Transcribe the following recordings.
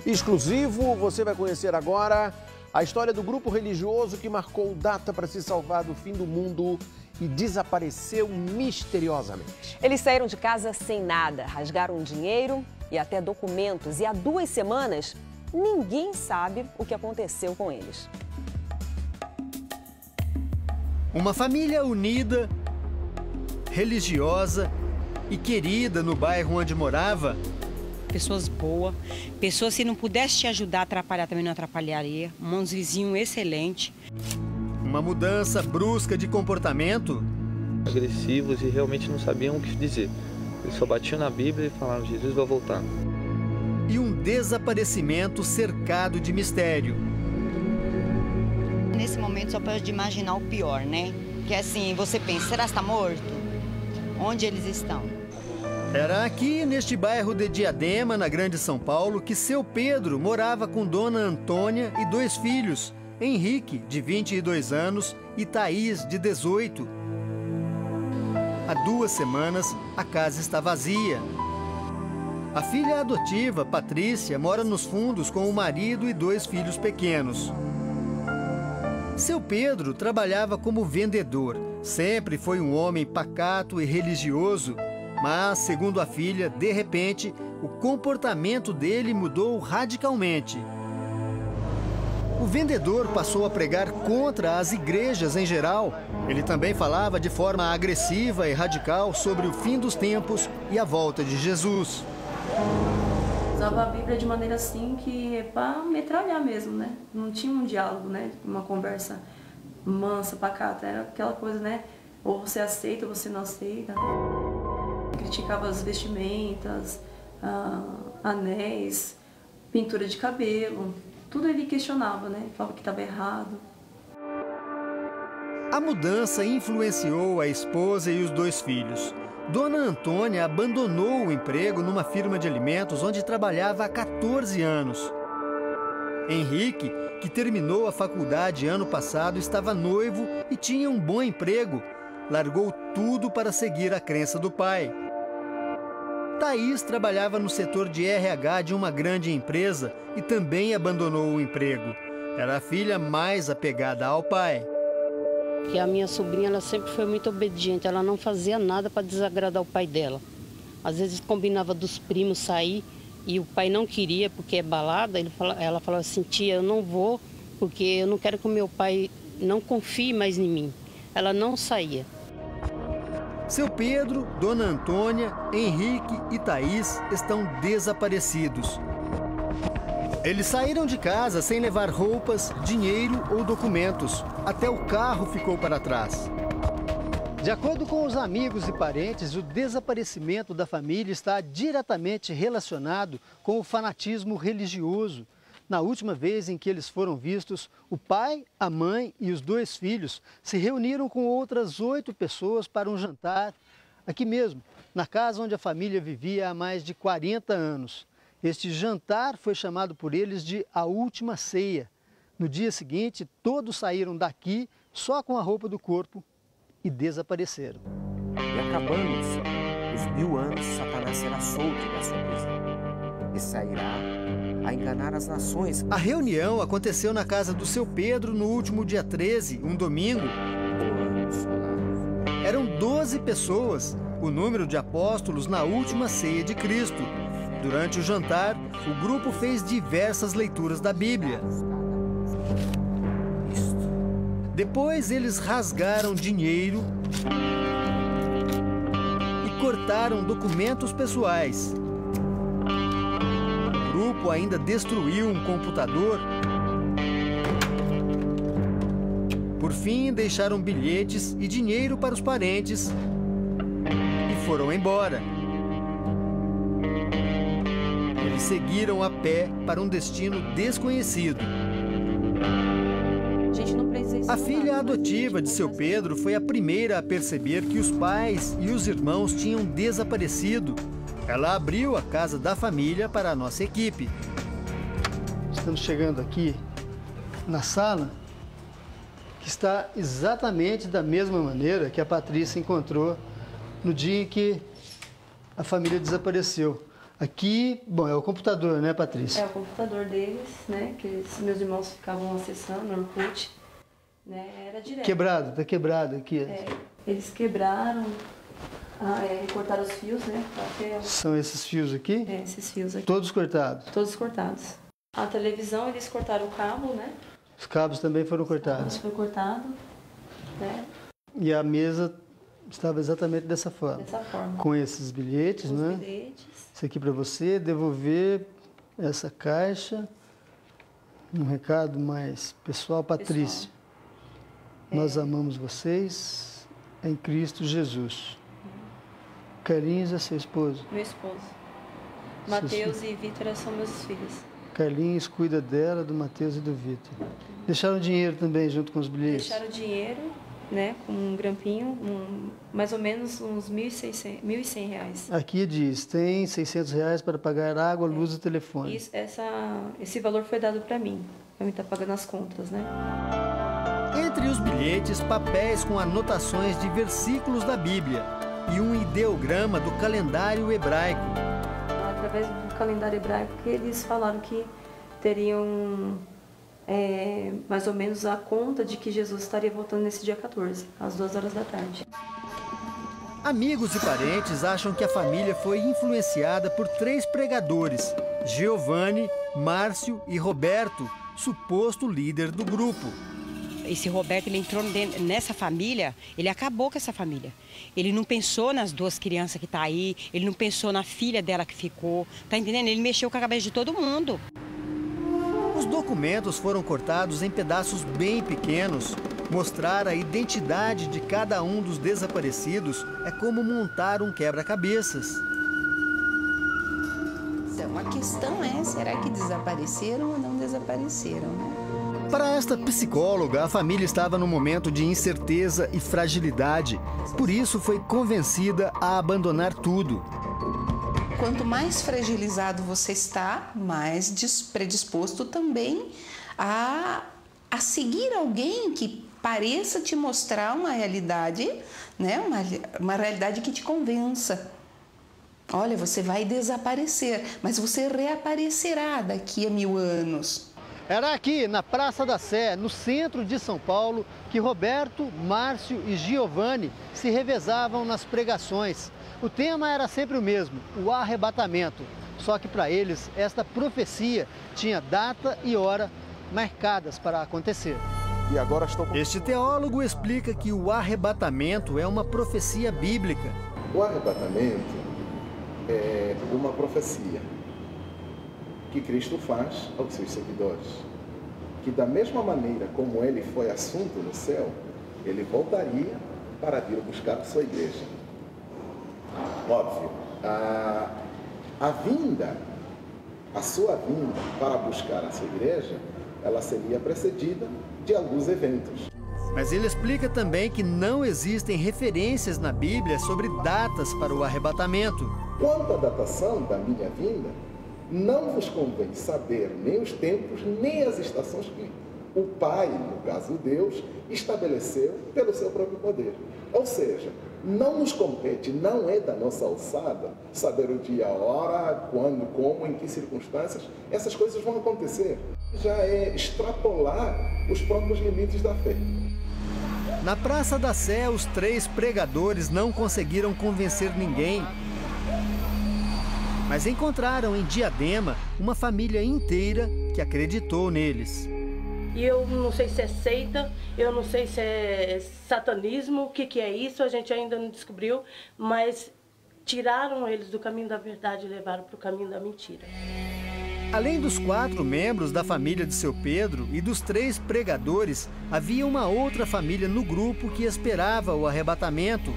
Exclusivo, você vai conhecer agora a história do grupo religioso que marcou data para se salvar do fim do mundo e desapareceu misteriosamente. Eles saíram de casa sem nada, rasgaram dinheiro e até documentos. E há 2 semanas, ninguém sabe o que aconteceu com eles. Uma família unida, religiosa e querida no bairro onde morava. Pessoas boas, pessoas se não pudesse te ajudar a atrapalhar também não atrapalharia. Uns vizinhos excelentes. Uma mudança brusca de comportamento. Agressivos e realmente não sabiam o que dizer. Eles só batiam na Bíblia e falaram: Jesus vai voltar. E um desaparecimento cercado de mistério. Nesse momento só pode imaginar o pior, né? Que assim, você pensa, será que está morto? Onde eles estão? Era aqui, neste bairro de Diadema, na Grande São Paulo, que seu Pedro morava com Dona Antônia e 2 filhos, Henrique, de 22 anos, e Thaís, de 18. Há 2 semanas, a casa está vazia. A filha adotiva, Patrícia, mora nos fundos com o marido e 2 filhos pequenos. Seu Pedro trabalhava como vendedor. Sempre foi um homem pacato e religioso. Mas, segundo a filha, de repente, o comportamento dele mudou radicalmente. O vendedor passou a pregar contra as igrejas em geral. Ele também falava de forma agressiva e radical sobre o fim dos tempos e a volta de Jesus. Usava a Bíblia de maneira assim que é para metralhar mesmo, né? Não tinha um diálogo, né? Uma conversa mansa, pacata. Era aquela coisa, né? Ou você aceita ou você não aceita. Criticava as vestimentas, anéis, pintura de cabelo. Tudo ele questionava, né? Falava que estava errado. A mudança influenciou a esposa e os 2 filhos. Dona Antônia abandonou o emprego numa firma de alimentos onde trabalhava há 14 anos. Henrique, que terminou a faculdade ano passado, estava noivo e tinha um bom emprego. Largou tudo para seguir a crença do pai. Thaís trabalhava no setor de RH de uma grande empresa e também abandonou o emprego. Era a filha mais apegada ao pai. Que a minha sobrinha, ela sempre foi muito obediente, ela não fazia nada para desagradar o pai dela. Às vezes combinava dos primos sair e o pai não queria porque é balada, ela falava assim: tia, eu não vou porque eu não quero que o meu pai não confie mais em mim. Ela não saía. Seu Pedro, Dona Antônia, Henrique e Thaís estão desaparecidos. Eles saíram de casa sem levar roupas, dinheiro ou documentos. Até o carro ficou para trás. De acordo com os amigos e parentes, o desaparecimento da família está diretamente relacionado com o fanatismo religioso. Na última vez em que eles foram vistos, o pai, a mãe e os 2 filhos se reuniram com outras 8 pessoas para um jantar, aqui mesmo, na casa onde a família vivia há mais de 40 anos. Este jantar foi chamado por eles de a última ceia. No dia seguinte, todos saíram daqui só com a roupa do corpo e desapareceram. E acabando os 1000 anos, Satanás será solto da sua prisão e sairá a enganar as nações. A reunião aconteceu na casa do seu Pedro no último dia 13, um domingo. Eram 12 pessoas, o número de apóstolos na última ceia de Cristo. Durante o jantar, o grupo fez diversas leituras da Bíblia. Depois eles rasgaram dinheiro e cortaram documentos pessoais. O grupo ainda destruiu um computador. Por fim, deixaram bilhetes e dinheiro para os parentes e foram embora. Eles seguiram a pé para um destino desconhecido. A filha adotiva de seu Pedro foi a primeira a perceber que os pais e os irmãos tinham desaparecido. Ela abriu a casa da família para a nossa equipe. Estamos chegando aqui na sala, que está exatamente da mesma maneira que a Patrícia encontrou no dia em que a família desapareceu. Aqui, bom, é o computador, né, Patrícia? É o computador deles, né? Que meus irmãos ficavam acessando no Orkut, né? Era direto. Quebrado, tá quebrado aqui. Eles quebraram, cortaram os fios, né? São esses fios aqui? É, esses fios aqui. Todos cortados? Todos cortados. A televisão, eles cortaram o cabo, né? Os cabos também foram cortados? Foi cortado, né? E a mesa estava exatamente dessa forma? Dessa forma. Com esses bilhetes, Com os né? bilhetes. Isso aqui para você, devolver essa caixa. Um recado mais pessoal, Patrícia. Nós amamos vocês em Cristo Jesus. Carlinhos é seu esposo? Meu esposo. Matheus e Vitor são meus filhos. Carlinhos cuida dela, do Matheus e do Vitor. Deixaram dinheiro também junto com os bilhetes? Deixaram dinheiro, né, com um grampinho, mais ou menos uns R$1.100 reais. Aqui diz, tem R$600 para pagar água, luz e telefone. Esse valor foi dado para mim estar pagando as contas, né? Entre os bilhetes, papéis com anotações de versículos da Bíblia e um ideograma do calendário hebraico. Através do calendário hebraico, que eles falaram que teriam mais ou menos a conta de que Jesus estaria voltando nesse dia 14, às 2 horas da tarde. Amigos e parentes acham que a família foi influenciada por 3 pregadores, Giovanni, Márcio e Roberto, suposto líder do grupo. Esse Roberto, ele entrou nessa família, ele acabou com essa família. Ele não pensou nas 2 crianças que estão aí, ele não pensou na filha dela que ficou, tá entendendo? Ele mexeu com a cabeça de todo mundo. Os documentos foram cortados em pedaços bem pequenos. Mostrar a identidade de cada um dos desaparecidos é como montar um quebra-cabeças. Então, a questão é, será que desapareceram ou não desapareceram, né? Para esta psicóloga, a família estava num momento de incerteza e fragilidade. Por isso, foi convencida a abandonar tudo. Quanto mais fragilizado você está, mais predisposto também a seguir alguém que pareça te mostrar uma realidade, né? Uma realidade que te convença. Olha, você vai desaparecer, mas você reaparecerá daqui a 1000 anos. Era aqui, na Praça da Sé, no centro de São Paulo, que Roberto, Márcio e Giovanni se revezavam nas pregações. O tema era sempre o mesmo, o arrebatamento. Só que para eles, esta profecia tinha data e hora marcadas para acontecer. E agora Este teólogo explica que o arrebatamento é uma profecia bíblica. O arrebatamento é uma profecia que Cristo faz aos seus seguidores, que da mesma maneira como ele foi assunto no céu, ele voltaria para vir buscar a sua igreja. Óbvio, a sua vinda para buscar a sua igreja, ela seria precedida de alguns eventos. Mas ele explica também que não existem referências na Bíblia sobre datas para o arrebatamento. Quanto à datação da minha vinda, não vos convém saber nem os tempos, nem as estações que o Pai, no caso Deus, estabeleceu pelo seu próprio poder. Ou seja, não nos compete, não é da nossa alçada saber o dia, a hora, quando, como, em que circunstâncias essas coisas vão acontecer. Já é extrapolar os próprios limites da fé. Na Praça da Sé, os 3 pregadores não conseguiram convencer ninguém. Mas encontraram em Diadema uma família inteira que acreditou neles. E eu não sei se é seita, eu não sei se é satanismo, o que é isso, a gente ainda não descobriu, mas tiraram eles do caminho da verdade e levaram para o caminho da mentira. Além dos 4 membros da família de seu Pedro e dos 3 pregadores, havia uma outra família no grupo que esperava o arrebatamento.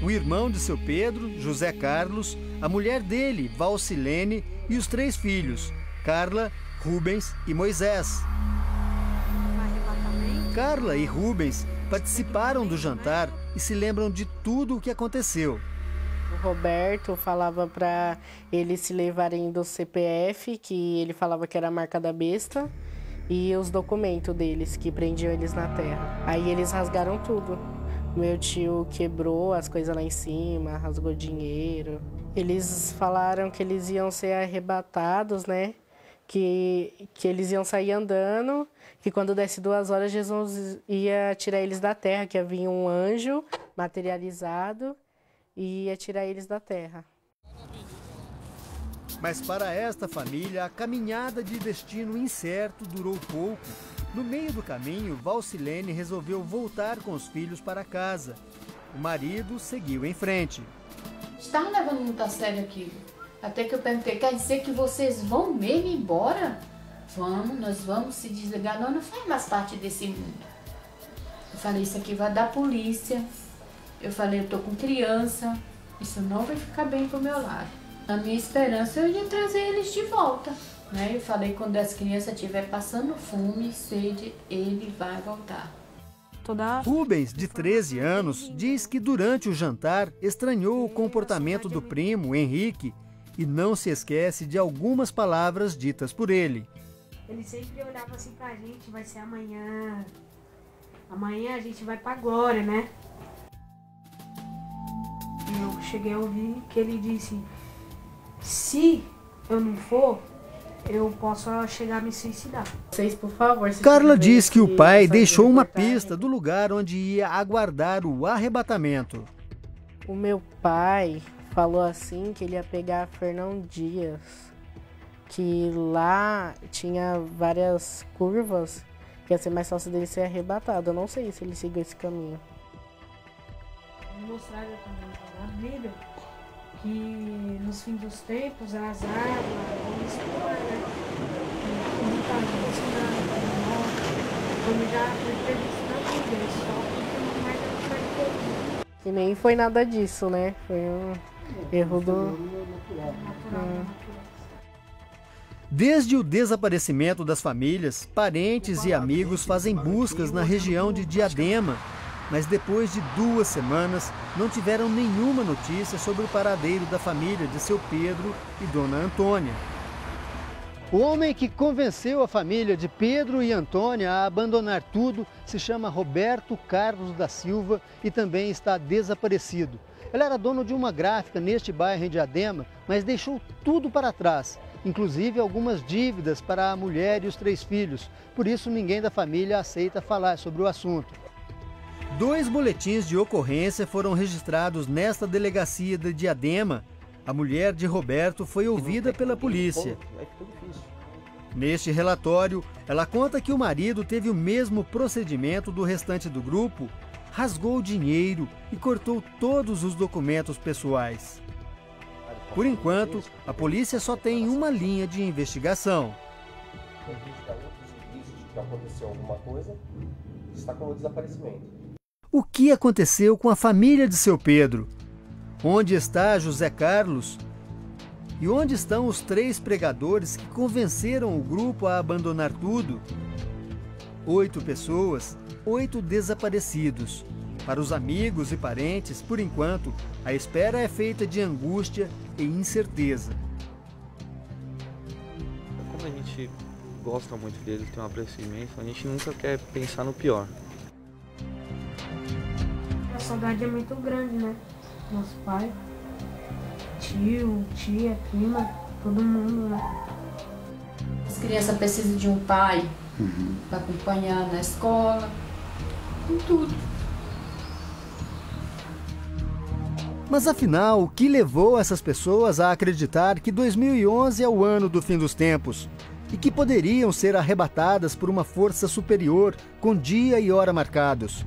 O irmão de seu Pedro, José Carlos, a mulher dele, Valcilene, e os 3 filhos, Carla, Rubens e Moisés. Carla e Rubens participaram do jantar e se lembram de tudo o que aconteceu. O Roberto falava para eles se levarem do CPF, que ele falava que era a marca da besta, e os documentos deles, que prendiam eles na terra. Aí eles rasgaram tudo. Meu tio quebrou as coisas lá em cima, rasgou dinheiro. Eles falaram que eles iam ser arrebatados, né? Que eles iam sair andando, que quando desse 2 horas Jesus ia tirar eles da terra, que havia um anjo materializado e ia tirar eles da terra. Mas para esta família, a caminhada de destino incerto durou pouco. No meio do caminho, Valcilene resolveu voltar com os filhos para casa. O marido seguiu em frente. Estava levando muito a sério aquilo. Até que eu perguntei, quer dizer que vocês vão mesmo embora? Vamos, nós vamos se desligar. Nós não faz mais parte desse mundo. Eu falei, isso aqui vai dar polícia. Eu falei, eu tô com criança. Isso não vai ficar bem pro meu lado. A minha esperança é eu ia trazer eles de volta. Né? Eu falei, quando as crianças estiverem passando fome e sede, ele vai voltar. Rubens, de 13 anos, diz que durante o jantar estranhou o comportamento do primo, Henrique, e não se esquece de algumas palavras ditas por ele. Ele sempre olhava assim pra gente, vai ser amanhã. Amanhã a gente vai pra Glória, né? E eu cheguei a ouvir que ele disse, se eu não for, eu posso chegar a me suicidar. Vocês, por favor... Carla diz que o pai deixou uma pista do lugar onde ia aguardar o arrebatamento. O meu pai falou assim que ele ia pegar Fernão Dias, que lá tinha várias curvas, que ia ser mais fácil dele ser arrebatado. Eu não sei se ele seguiu esse caminho. Mostraram também na Bíblia que nos fins dos tempos as águas vão estourar, né? E muita gente como já foi previsto na Bíblia, só que não mais vai ter. E nem foi nada disso, né? Foi um erro do... Desde o desaparecimento das famílias, parentes e amigos fazem buscas na região de Diadema, mas depois de 2 semanas não tiveram nenhuma notícia sobre o paradeiro da família de seu Pedro e Dona Antônia. O homem que convenceu a família de Pedro e Antônia a abandonar tudo se chama Roberto Carlos da Silva e também está desaparecido. Ele era dono de uma gráfica neste bairro em Diadema, mas deixou tudo para trás, inclusive algumas dívidas para a mulher e os 3 filhos. Por isso ninguém da família aceita falar sobre o assunto. 2 boletins de ocorrência foram registrados nesta delegacia de Diadema. A mulher de Roberto foi ouvida pela polícia. Neste relatório, ela conta que o marido teve o mesmo procedimento do restante do grupo, rasgou o dinheiro e cortou todos os documentos pessoais. Por enquanto, a polícia só tem uma linha de investigação. Aconteceu alguma coisa, está com o desaparecimento. O que aconteceu com a família de seu Pedro? Onde está José Carlos? E onde estão os 3 pregadores que convenceram o grupo a abandonar tudo? 8 pessoas, 8 desaparecidos. Para os amigos e parentes, por enquanto, a espera é feita de angústia e incerteza. Como a gente gosta muito deles, tem um apreço imenso, a gente nunca quer pensar no pior. A saudade é muito grande, né? Nosso pai, tio, tia, prima, todo mundo, né? As crianças precisam de um pai para acompanhar na escola, em tudo. Mas afinal, o que levou essas pessoas a acreditar que 2011 é o ano do fim dos tempos e que poderiam ser arrebatadas por uma força superior com dia e hora marcados?